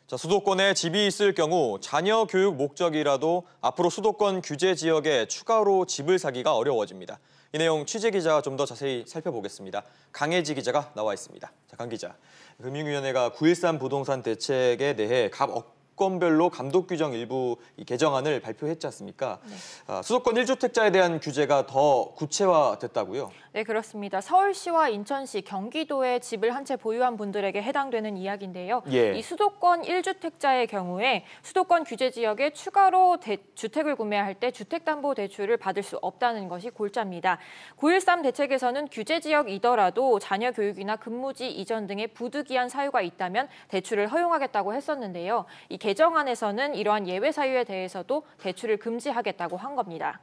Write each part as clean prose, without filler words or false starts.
자, 수도권에 집이 있을 경우 자녀 교육 목적이라도 앞으로 수도권 규제 지역에 추가로 집을 사기가 어려워집니다. 이 내용 취재 기자가 좀 더 자세히 살펴보겠습니다. 강혜지 기자가 나와 있습니다. 자, 강 기자. 금융위원회가 9.13 부동산 대책에 대해 각 업권별로 감독 규정 일부 개정안을 발표했지 않습니까? 네. 수도권 1주택자에 대한 규제가 더 구체화됐다고요? 네, 그렇습니다. 서울시와 인천시, 경기도에 집을 한 채 보유한 분들에게 해당되는 이야기인데요. 이 수도권 1주택자의 경우에 수도권 규제 지역에 추가로 주택을 구매할 때 주택담보대출을 받을 수 없다는 것이 골자입니다. 9.13 대책에서는 규제 지역이더라도 자녀 교육이나 근무지 이전 등의 부득이한 사유가 있다면 대출을 허용하겠다고 했었는데요. 이 개정안에서는 이러한 예외 사유에 대해서도 대출을 금지하겠다고 한 겁니다.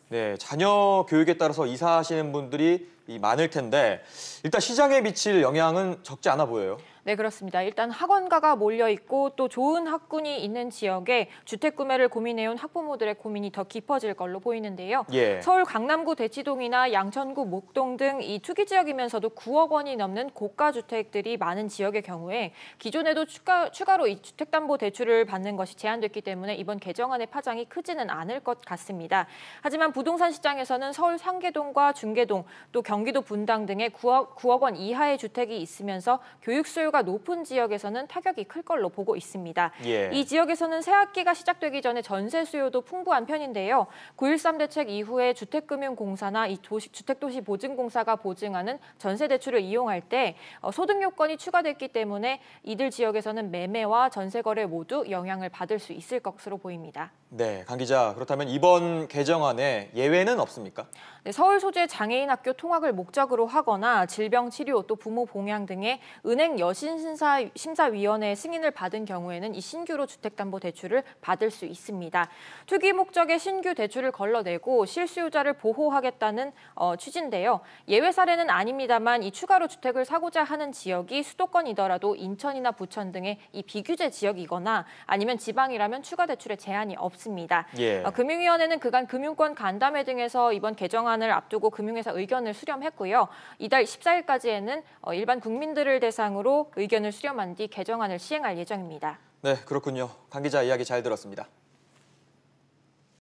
네, 자녀 교육에 따라서 이사하시는 분들이 많을 텐데 일단 시장에 미칠 영향은 적지 않아 보여요. 네, 그렇습니다. 일단 학원가가 몰려있고 또 좋은 학군이 있는 지역에 주택 구매를 고민해온 학부모들의 고민이 더 깊어질 걸로 보이는데요. 서울 강남구 대치동이나 양천구 목동 등 이 투기 지역이면서도 9억 원이 넘는 고가 주택들이 많은 지역의 경우에 기존에도 추가로 이 주택담보대출을 받는 것이 제한됐기 때문에 이번 개정안의 파장이 크지는 않을 것 같습니다. 하지만 부동산 시장에서는 서울 상계동과 중계동 또 경기도 분당 등의 9억 원 이하의 주택이 있으면서 교육 수요가 높은 지역에서는 타격이 클 걸로 보고 있습니다. 이 지역에서는 새학기가 시작되기 전에 전세 수요도 풍부한 편인데요. 9.13 대책 이후에 주택금융공사나 이 주택도시보증공사가 보증하는 전세 대출을 이용할 때 소득 요건이 추가됐기 때문에 이들 지역에서는 매매와 전세 거래 모두 영향을 받을 수 있을 것으로 보입니다. 네, 강 기자. 그렇다면 이번 개정안에 예외는 없습니까? 네, 서울 소재 장애인 학교 통학을 목적으로 하거나 질병 치료 또 부모 봉양 등의 은행 여신심사위원회의 승인을 받은 경우에는 이 신규로 주택담보대출을 받을 수 있습니다. 투기 목적의 신규 대출을 걸러내고 실수요자를 보호하겠다는 취지인데요. 예외 사례는 아닙니다만 이 추가로 주택을 사고자 하는 지역이 수도권이더라도 인천이나 부천 등의 이 비규제 지역이거나 아니면 지방이라면 추가 대출에 제한이 없습니다. 금융위원회는 그간 금융권 간담회 등에서 이번 개정안을 앞두고 금융회사 의견을 수렴했고요. 이달 14일까지에는 일반 국민들을 대상으로 의견을 수렴한 뒤 개정안을 시행할 예정입니다. 네, 그렇군요. 강 기자 이야기 잘 들었습니다.